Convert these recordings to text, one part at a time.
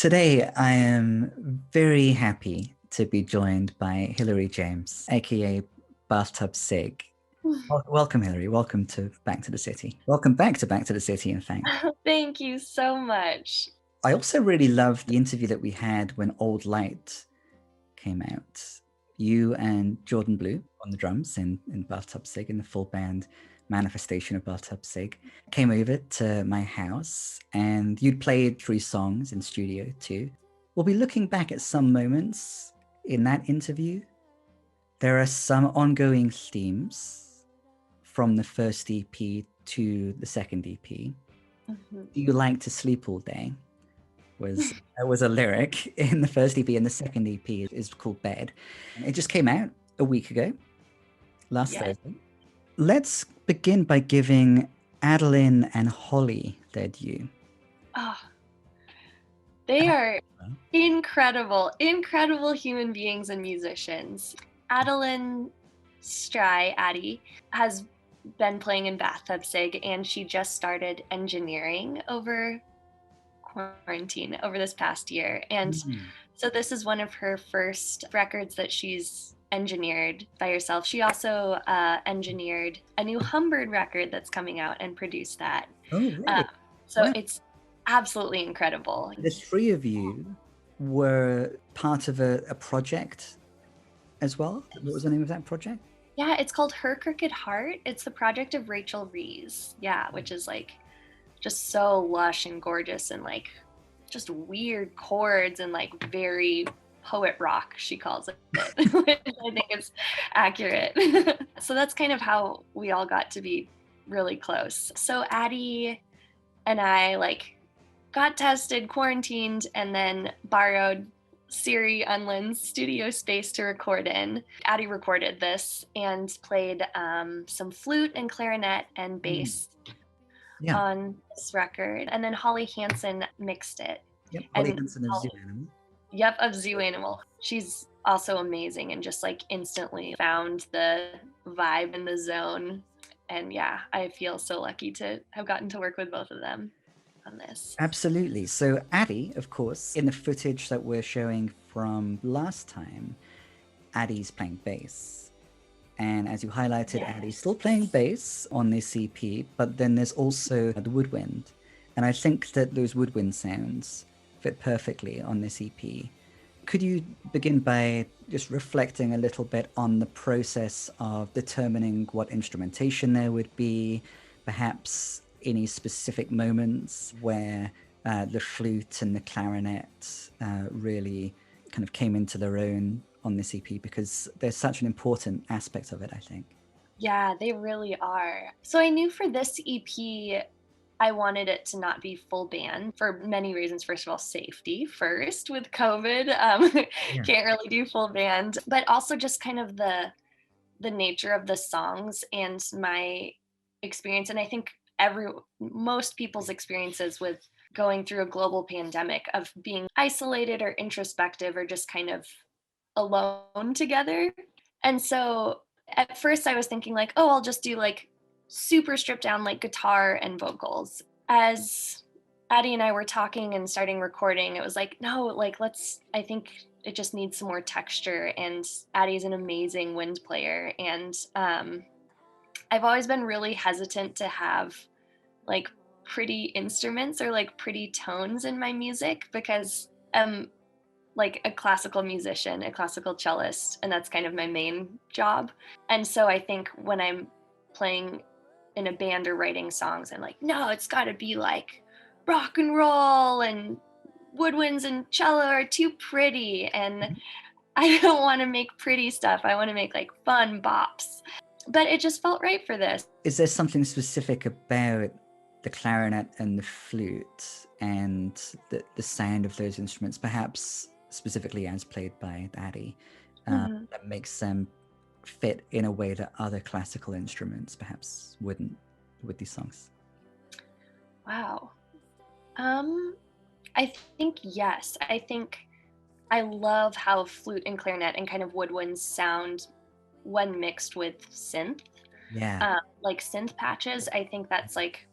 Today, I am very happy to be joined by Hilary James, aka Bathtub Sig. Welcome, Hilary. Welcome to Back to the City. Welcome back to the City, in fact. Thank you so much. I also really loved the interview that we had when Old Light came out. You and Jordan Blue on the drums in Bathtub Sig, in the full band manifestation of Bathtub Sig, came over to my house and you'd played 3 songs in studio too. We'll be looking back at some moments in that interview. There are some ongoing themes from the first EP to the second EP. Do you like to sleep all day? Was a lyric in the first EP, and the second EP is called Bed. It just came out a week ago, last Thursday. Let's begin by giving Adeline and Holly their due. Oh, they are incredible human beings and musicians. Adeline Addie, has been playing in Bathtub Sig, and she just started engineering over quarantine over this past year. And so this is one of her first records that she's engineered by herself. She also engineered a new Humbird record that's coming out and produced that. Oh, really? So it's absolutely incredible. The 3 of you were part of a project as well. What was the name of that project? Yeah, it's called Her Crooked Heart. It's the project of Rachel Rees. Yeah, which is like just so lush and gorgeous and like just weird chords and like very poet rock, she calls it, which I think is accurate. So that's kind of how we all got to be really close. So Addie and I like got tested, quarantined, and then borrowed Siri Unlin's studio space to record in. Addie recorded this and played some flute and clarinet and bass on this record. And then Holly Hansen mixed it. Yep, Holly Hansen of Zoo Animal. Yep, of Zoo Animal. She's also amazing and just like instantly found the vibe and the zone. And yeah, I feel so lucky to have gotten to work with both of them on this. Absolutely. So Addie, of course, in the footage that we're showing from last time, Addie's playing bass. And as you highlighted, Addie's still playing bass on this EP, but then there's also the woodwind. And I think that those woodwind sounds fit perfectly on this EP. Could you begin by just reflecting a little bit on the process of determining what instrumentation there would be, perhaps any specific moments where the flute and the clarinet really kind of came into their own on this EP, because there's such an important aspect of it, I think. Yeah, they really are. So I knew for this EP, I wanted it to not be full band for many reasons. First of all, safety first with COVID. Can't really do full band, but also just kind of the nature of the songs and my experience. And I think most people's experiences with going through a global pandemic of being isolated or introspective or just kind of alone together. And so at first I was thinking like, oh, I'll just do like super stripped down like guitar and vocals. As Addie and I were talking and starting recording, it was like, no, like I think it just needs some more texture. And Addie's an amazing wind player. And I've always been really hesitant to have like pretty instruments or like pretty tones in my music because like a classical musician, a classical cellist, and that's kind of my main job. And so I think when I'm playing in a band or writing songs, I'm like, no, it's got to be like rock and roll, and woodwinds and cello are too pretty, and I don't want to make pretty stuff. I want to make like fun bops. But it just felt right for this. Is there something specific about the clarinet and the flute and the sound of those instruments, perhaps specifically as played by Addie, that makes them fit in a way that other classical instruments perhaps wouldn't with these songs? Wow. I think yes. I think I love how flute and clarinet and kind of woodwinds sound when mixed with synth. Like synth patches. I think that's like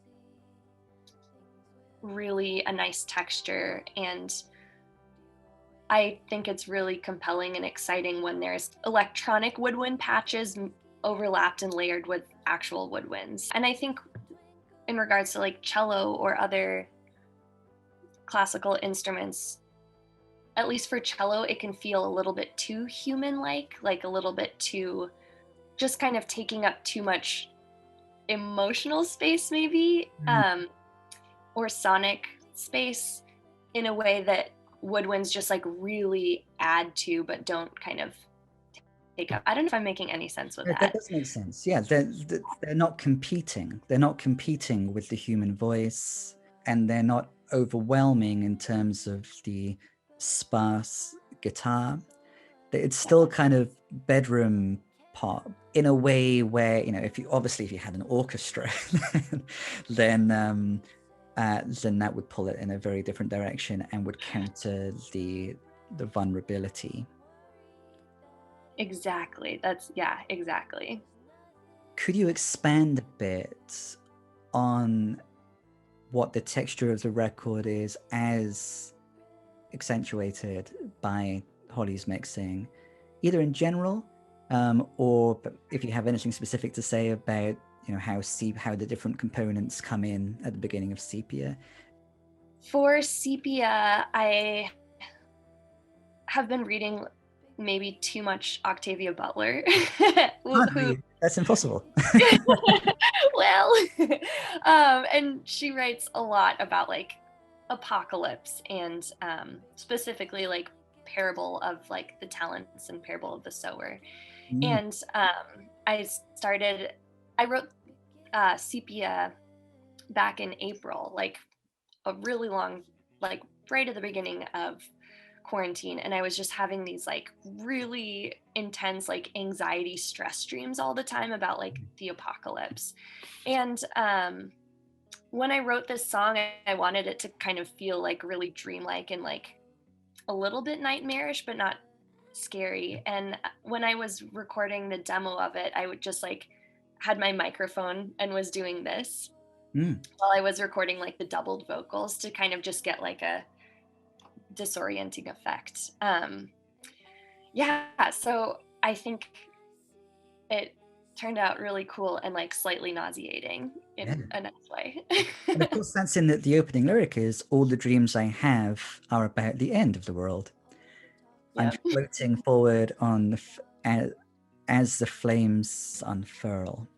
really a nice texture, and I think it's really compelling and exciting when there's electronic woodwind patches overlapped and layered with actual woodwinds. And I think in regards to like cello or other classical instruments, at least for cello, it can feel a little bit too human like a little bit too just kind of taking up too much emotional space, maybe, Mm. or sonic space in a way that woodwinds just like really add to, but don't kind of take up. I don't know if I'm making any sense with That that. does make sense. Yeah, they're not competing. They're not competing with the human voice, and they're not overwhelming in terms of the sparse guitar. It's still kind of bedroom pop in a way where, if you had an orchestra, then that would pull it in a very different direction and would counter the vulnerability. Exactly. Yeah, exactly. Could you expand a bit on what the texture of the record is as accentuated by Holly's mixing, either in general, or if you have anything specific to say about how the different components come in at the beginning of Sepia? For Sepia, I have been reading maybe too much Octavia Butler, who That's impossible. well, and she writes a lot about like apocalypse and specifically like parable of like the talents and parable of the sower. Mm. And I wrote Sepia back in April, like a really long, like right at the beginning of quarantine, and I was just having these like really intense like anxiety stress dreams all the time about like the apocalypse. And when I wrote this song, I wanted it to kind of feel like really dreamlike and like a little bit nightmarish but not scary. And when I was recording the demo of it, I would just like had my microphone and was doing this while I was recording like the doubled vocals to kind of just get like a disorienting effect. Yeah, so I think it turned out really cool and like slightly nauseating in a nice way. And of course, that's in the opening lyric is, all the dreams I have are about the end of the world. I'm floating forward on as the flames unfurl.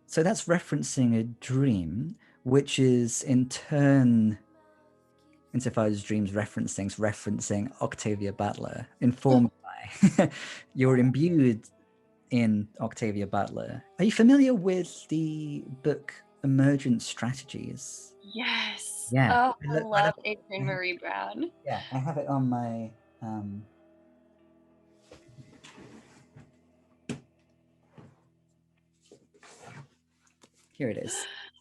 So that's referencing a dream, which is in turn, insofar as dreams reference things, referencing Octavia Butler, informed by you're imbued in Octavia Butler. Are you familiar with the book Emergent Strategies? Yes. Yeah. Oh, I love Adrienne Marie Brown. Yeah, I have it on my here it is.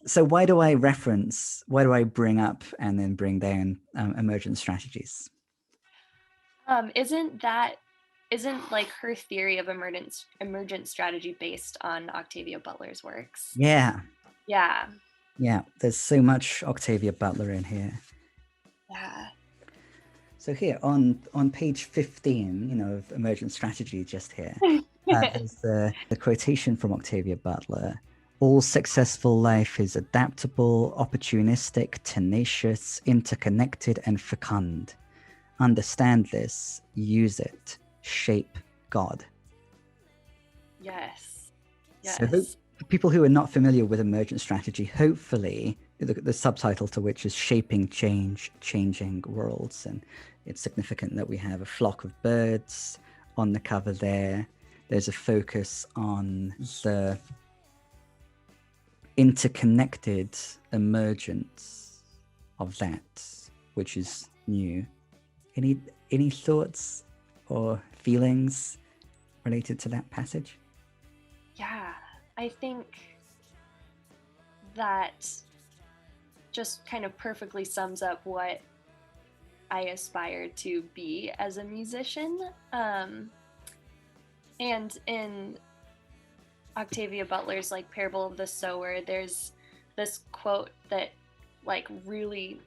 So why do I bring up and then bring down Emergent Strategies? Isn't like her theory of emergent strategy based on Octavia Butler's works? Yeah. Yeah. Yeah, there's so much Octavia Butler in here. Yeah. So here on page 15, of Emergent Strategy, just here, there's the quotation from Octavia Butler. All successful life is adaptable, opportunistic, tenacious, interconnected, and fecund. Understand this, use it, shape God. Yes. So for people who are not familiar with Emergent Strategy, hopefully the subtitle to which is Shaping Change, Changing Worlds. And it's significant that we have a flock of birds on the cover there. There's a focus on the interconnected emergence of that, which is new. Any thoughts or feelings related to that passage? Yeah, I think that just kind of perfectly sums up what I aspire to be as a musician. And in Octavia Butler's like Parable of the Sower, there's this quote that like really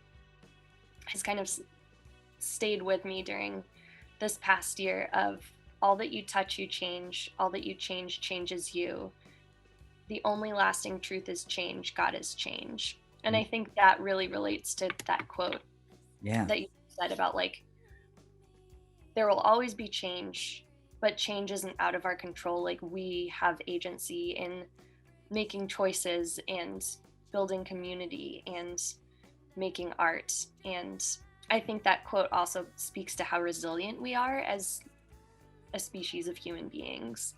has kind of stayed with me during this past year of all that you touch, you change. All that you change changes you. The only lasting truth is change. God is change. And I think that really relates to that quote that you said about like, there will always be change, but change isn't out of our control. Like, we have agency in making choices and building community and making art. And I think that quote also speaks to how resilient we are as a species of human beings.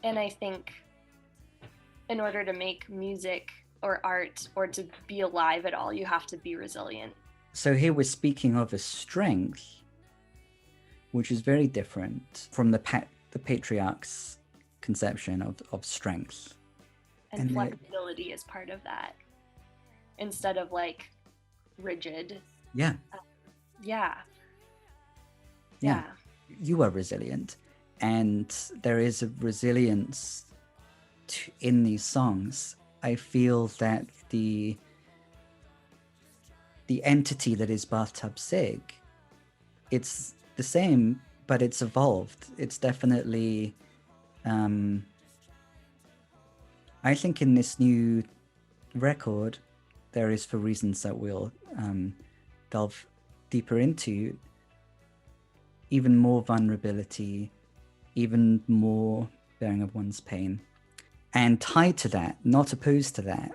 And I think in order to make music or art or to be alive at all, you have to be resilient. So here we're speaking of a strength, which is very different from the patriarch's conception of strength. And flexibility is part of that, instead of like rigid. Yeah. Yeah. You are resilient, and there is a resilience in these songs. I feel that the entity that is Bathtub Sig, it's the same, but it's evolved. It's definitely, I think in this new record, there is, for reasons that we'll delve deeper into, even more vulnerability, even more bearing of one's pain. And tied to that, not opposed to that,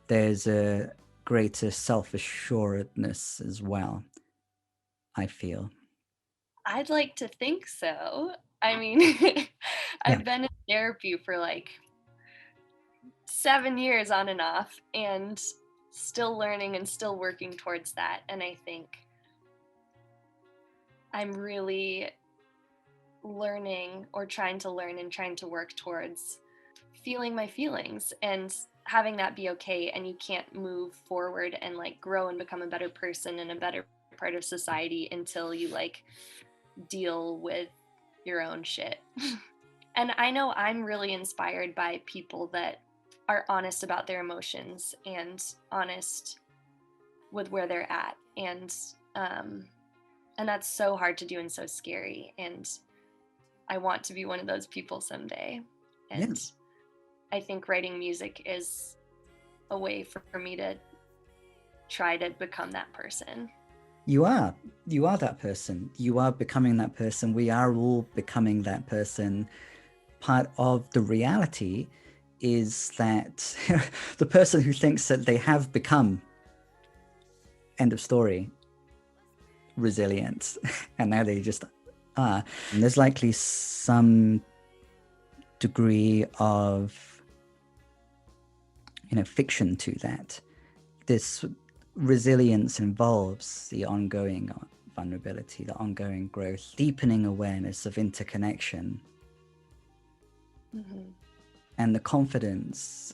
there's a greater self-assuredness as well, I feel. I'd like to think so. I mean, I've been in therapy for like 7 years on and off, and still learning and still working towards that. And I think I'm really learning, or trying to learn and trying to work towards feeling my feelings and having that be okay. And you can't move forward and like grow and become a better person and a better part of society until you like deal with your own shit. And I know I'm really inspired by people that are honest about their emotions and honest with where they're at. And that's so hard to do and so scary. And I want to be one of those people someday. And I think writing music is a way for me to try to become that person. You are that person. You are becoming that person. We are all becoming that person. Part of the reality is that the person who thinks that they have become, end of story, resilient, and now they just are. And there's likely some degree of, fiction to that. This resilience involves the ongoing vulnerability, the ongoing growth, deepening awareness of interconnection, and the confidence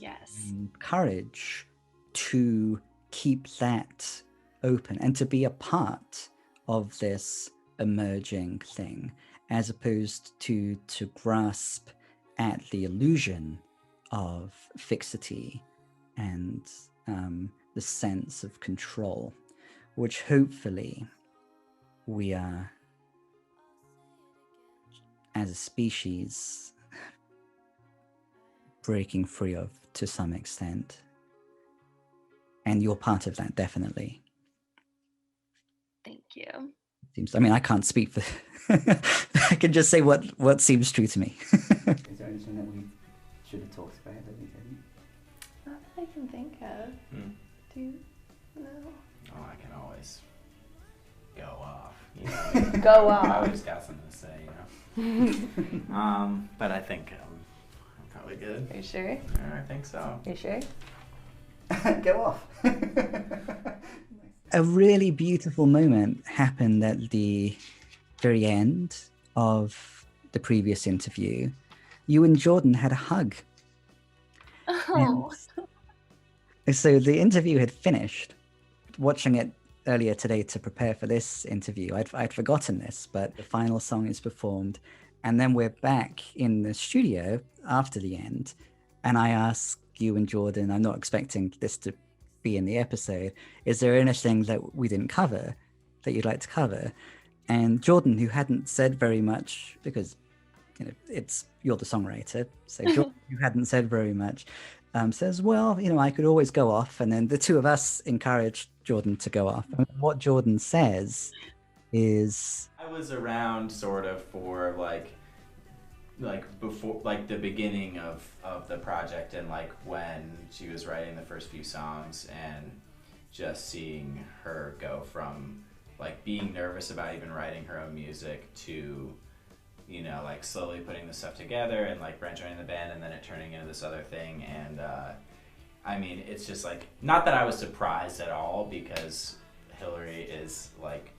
and courage to keep that open and to be a part of this emerging thing, as opposed to grasp at the illusion of fixity and the sense of control, which hopefully we are, as a species, breaking free of to some extent. And you're part of that, definitely. Thank you. I can't speak for I can just say what seems true to me. Is there anything that we should have talked about that we didn't? Not that I can think of. Do you know? Oh, I can always go off. Go off. I always got something to say, but I think I'm probably good. Are you sure? I think so. Are you sure? Go off. A really beautiful moment happened at the very end of the previous interview. You and Jordan had a hug. Oh. And so the interview had finished. Watching it earlier today to prepare for this interview, I'd forgotten this, but the final song is performed, and then we're back in the studio after the end, and I ask you and Jordan, I'm not expecting this to be in the episode, is there anything that we didn't cover that you'd like to cover? And Jordan, who hadn't said very much because you're the songwriter, so Jordan, who hadn't said very much, says, well, I could always go off. And then the two of us encouraged Jordan to go off. And what Jordan says is, I was around sort of for like before, like the beginning of the project, and like when she was writing the first few songs, and just seeing her go from like being nervous about even writing her own music to like slowly putting the stuff together and like Brent joining the band and then it turning into this other thing. And I mean, it's just like, not that I was surprised at all, because Hillary is like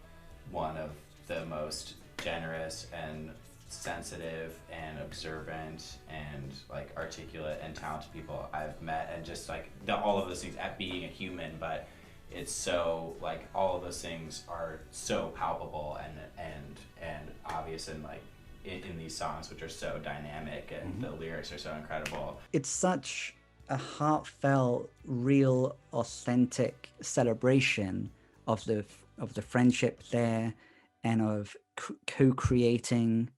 one of the most generous and sensitive and observant and like articulate and talented people I've met, and just like all of those things at being a human. But it's so like all of those things are so palpable and obvious, and like in these songs, which are so dynamic, and the lyrics are so incredible. It's such a heartfelt, real, authentic celebration of the friendship there, and of co-creating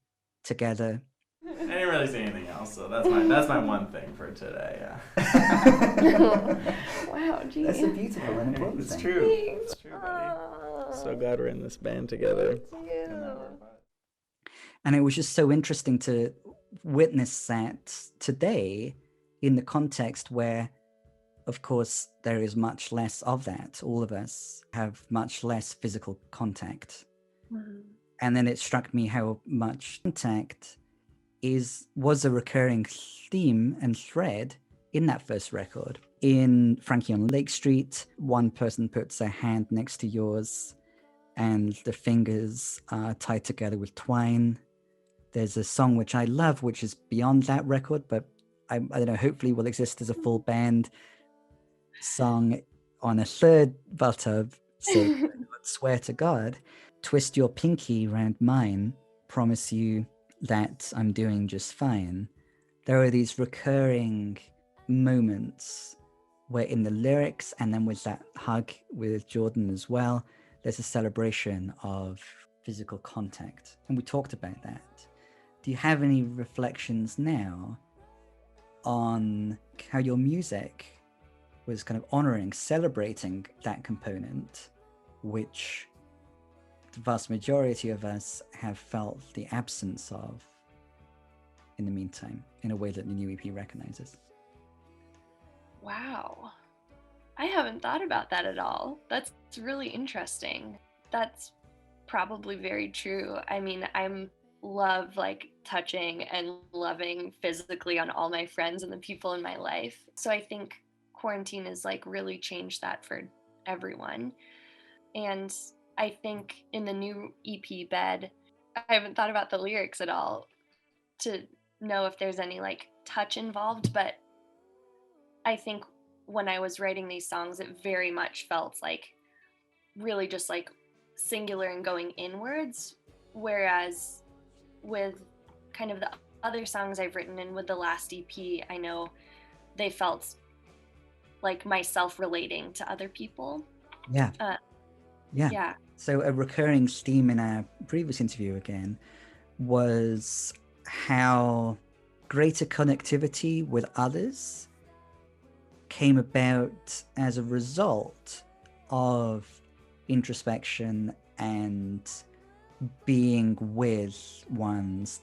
together. I didn't really say anything else, so that's my one thing for today. Yeah. Wow, geez. That's a beautiful and important It's thing. true. It's true, buddy. So glad we're in this band together. And it was just so interesting to witness that today, in the context where, of course, there is much less of that. All of us have much less physical contact. Mm-hmm. And then it struck me how much contact was a recurring theme and thread in that first record. In Frankie on Lake Street, one person puts their hand next to yours and the fingers are tied together with twine. There's a song which I love, which is beyond that record, but I don't know, hopefully will exist as a full band song on a third bathtub. So swear to God, twist your pinky round mine, promise you that I'm doing just fine. There are these recurring moments where in the lyrics, and then with that hug with Jordan as well, there's a celebration of physical contact. And we talked about that. Do you have any reflections now on how your music was kind of honoring, celebrating that component, which the vast majority of us have felt the absence of in the meantime, in a way that the new EP recognizes? Wow. I haven't thought about that at all. That's really interesting. That's probably very true. I mean, I'm love like touching and loving physically on all my friends and the people in my life. So I think quarantine has like really changed that for everyone. And I think in the new EP Bed, I haven't thought about the lyrics at all to know if there's any like touch involved, but I think when I was writing these songs, it very much felt like really just like singular and going inwards. Whereas with kind of the other songs I've written and with the last EP, I know they felt like myself relating to other people. Yeah. Yeah. So a recurring theme in our previous interview again was how greater connectivity with others came about as a result of introspection and being with one's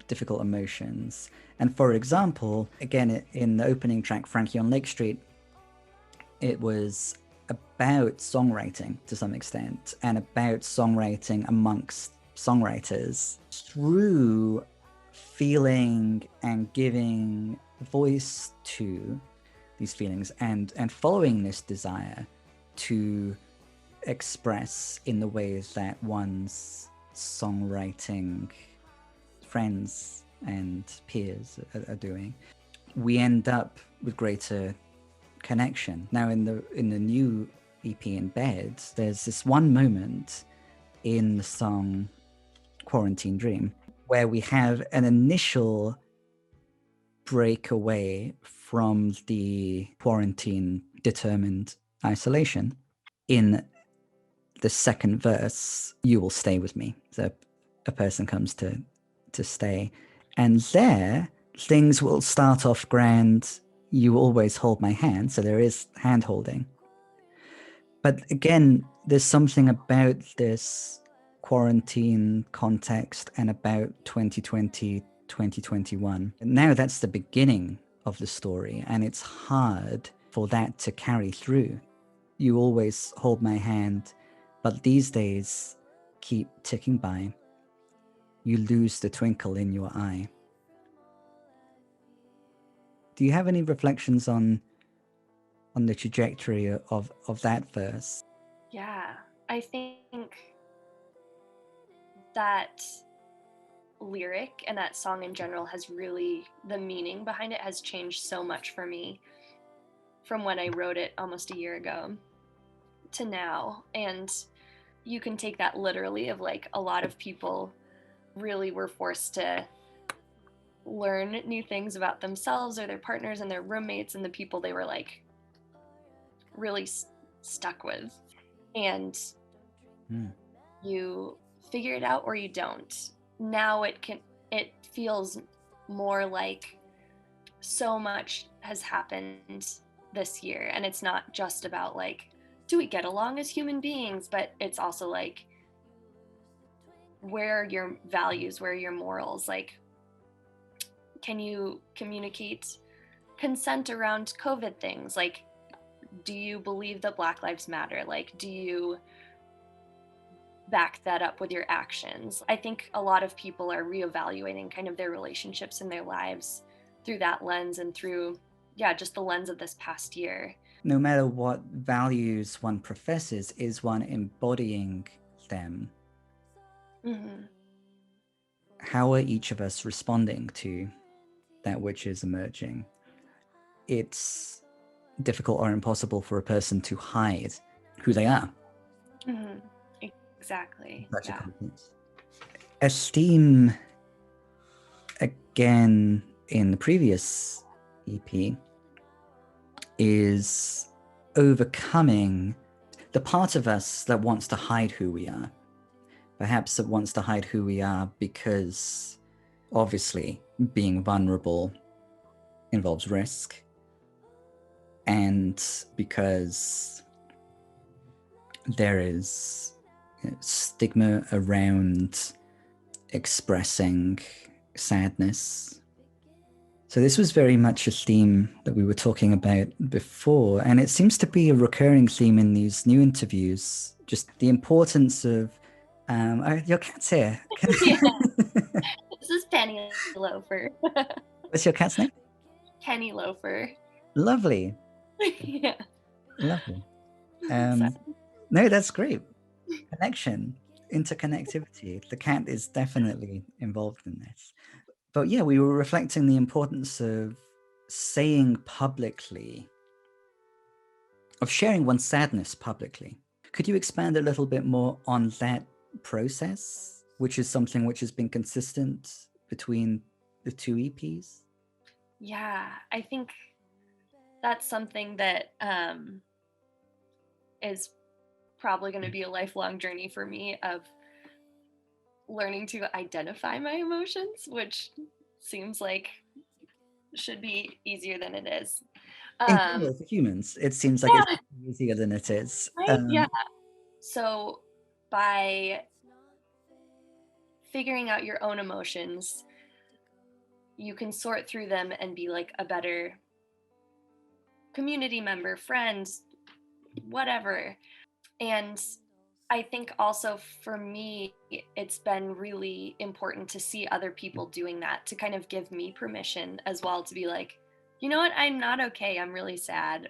difficult emotions. And for example, again, in the opening track, Frankie on Lake Street, it was about songwriting to some extent, and about songwriting amongst songwriters through feeling and giving voice to these feelings and following this desire to express in the ways that one's songwriting friends and peers are doing. We end up with greater connection. Now in the new EP in Bed, there's this one moment in the song Quarantine Dream where we have an initial break away from the quarantine determined isolation in the second verse, "You will stay with me." So a person comes to stay, and there things will start off grand. "You always hold my hand," so there is hand holding. But again, there's something about this quarantine context and about 2020, 2021. Now that's the beginning of the story, and it's hard for that to carry through. "You always hold my hand, but these days keep ticking by. You lose the twinkle in your eye." Do you have any reflections on the trajectory of that verse? Yeah, I think that lyric and that song in general has really, the meaning behind it has changed so much for me from when I wrote it almost a year ago to now. And you can take that literally, of like, a lot of people really were forced to learn new things about themselves or their partners and their roommates and the people they were like really stuck with. And you figure it out or you don't. Now it feels more like so much has happened this year, and it's not just about like, do we get along as human beings, but it's also like, where are your values, where are your morals, like, can you communicate consent around COVID things, like, do you believe that Black Lives Matter, like, do you back that up with your actions? I think a lot of people are reevaluating kind of their relationships and their lives through that lens, and through, yeah, just the lens of this past year. No matter what values one professes, is one embodying them? Mm-hmm. How are each of us responding to that which is emerging? It's difficult or impossible for a person to hide who they are. Mm-hmm. Exactly. Such yeah. a confidence. A theme, again, in the previous EP is overcoming the part of us that wants to hide who we are. Perhaps it wants to hide who we are because, obviously, being vulnerable involves risk, and because there is stigma around expressing sadness. So this was very much a theme that we were talking about before, and it seems to be a recurring theme in these new interviews, just the importance of your cat's here. Yeah. This is Penny Loafer. What's your cat's name? Penny Loafer. Lovely. Yeah. Lovely. No, that's great. Connection, interconnectivity. The cat is definitely involved in this. But yeah, we were reflecting the importance of saying publicly, of sharing one's sadness publicly. Could you expand a little bit more on that process, which is something which has been consistent between the two EPs? Yeah, I think that's something that is probably going to be a lifelong journey for me, of learning to identify my emotions, which seems like should be easier than it is. In general, for humans, it seems like Yeah, it's easier than it is. right? Yeah. So by figuring out your own emotions, you can sort through them and be like a better community member, friend, whatever. And I think also for me, it's been really important to see other people doing that, to kind of give me permission as well to be like, you know what, I'm not okay. I'm really sad.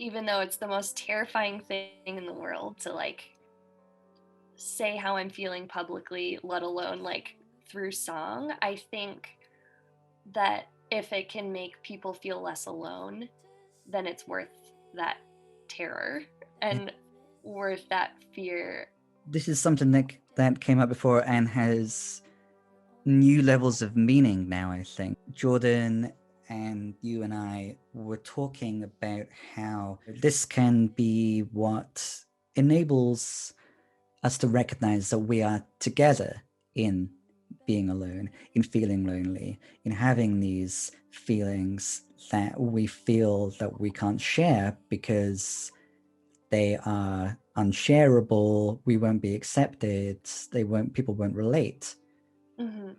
Even though it's the most terrifying thing in the world to like say how I'm feeling publicly, let alone like through song. I think that if it can make people feel less alone, then it's worth that terror and worth that fear. This is something that came up before and has new levels of meaning now, I think. Jordan and you and I were talking about how this can be what enables us to recognize that we are together in being alone, in feeling lonely, in having these feelings that we feel that we can't share because they are unshareable, we won't be accepted, people won't relate.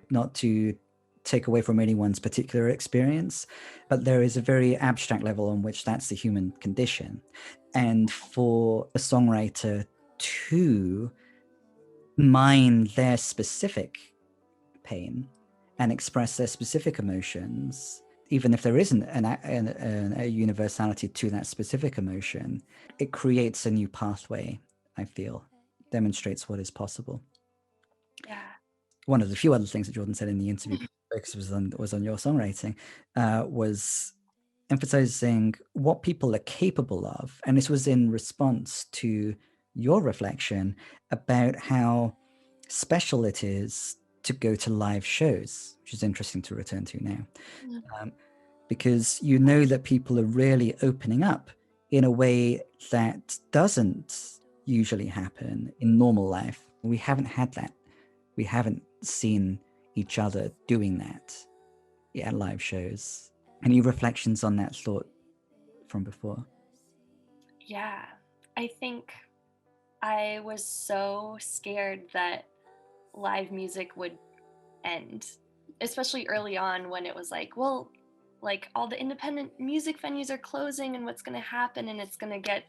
Not to take away from anyone's particular experience, but there is a very abstract level on which that's the human condition. And for a songwriter to mine their specific pain and express their specific emotions, even if there isn't a universality to that specific emotion, it creates a new pathway, I feel, demonstrates what is possible. Yeah. One of the few other things that Jordan said in the interview focus was on your songwriting, was emphasizing what people are capable of. And this was in response to your reflection about how special it is to go to live shows, which is interesting to return to now. Because you know that people are really opening up in a way that doesn't usually happen in normal life. We haven't had that. We haven't seen each other doing that at live shows. Any reflections on that thought from before? Yeah, I think I was so scared that live music would end, especially early on when it was like, well, like all the independent music venues are closing and what's going to happen, and it's going to get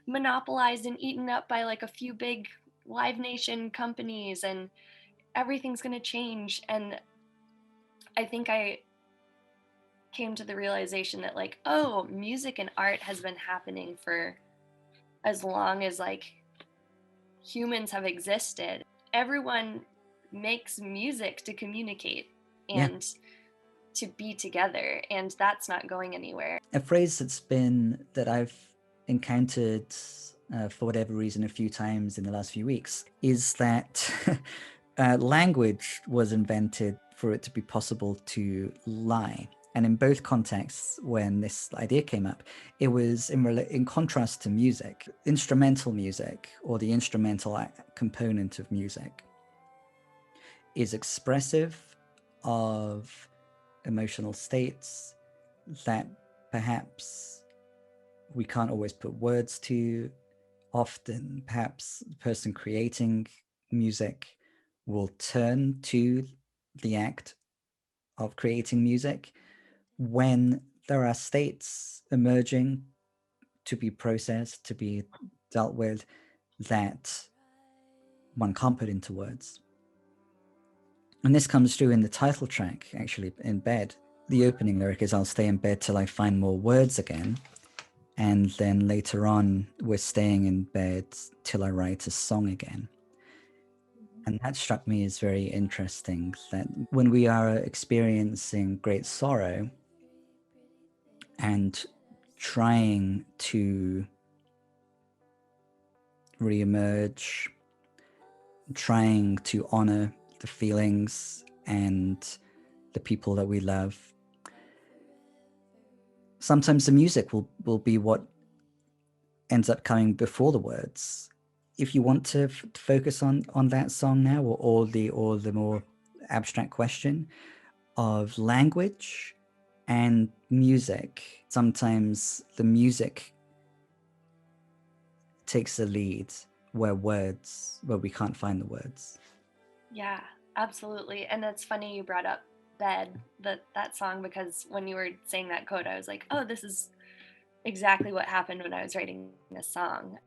monopolized and eaten up by like a few big Live Nation companies, and everything's going to change. And I think I came to the realization that like, oh, music and art has been happening for as long as like humans have existed. Everyone makes music to communicate and to be together, and that's not going anywhere. A phrase that I've encountered for whatever reason a few times in the last few weeks is that language was invented for it to be possible to lie. And in both contexts, when this idea came up, it was in contrast to music. Instrumental music, or the instrumental component of music, is expressive of emotional states that perhaps we can't always put words to. Often, perhaps the person creating music will turn to the act of creating music when there are states emerging to be processed, to be dealt with, that one can't put into words. And this comes through in the title track, actually, In Bed. The opening lyric is, "I'll stay in bed till I find more words again." And then later on, "We're staying in bed till I write a song again." And that struck me as very interesting, that when we are experiencing great sorrow and trying to reemerge, trying to honor the feelings and the people that we love, sometimes the music will be what ends up coming before the words. If you want to focus on that song now, or the more abstract question of language and music, sometimes the music takes the lead where we can't find the words. Yeah, absolutely. And it's funny you brought up Bed, that song, because when you were saying that quote, I was like, oh, this is exactly what happened when I was writing this song.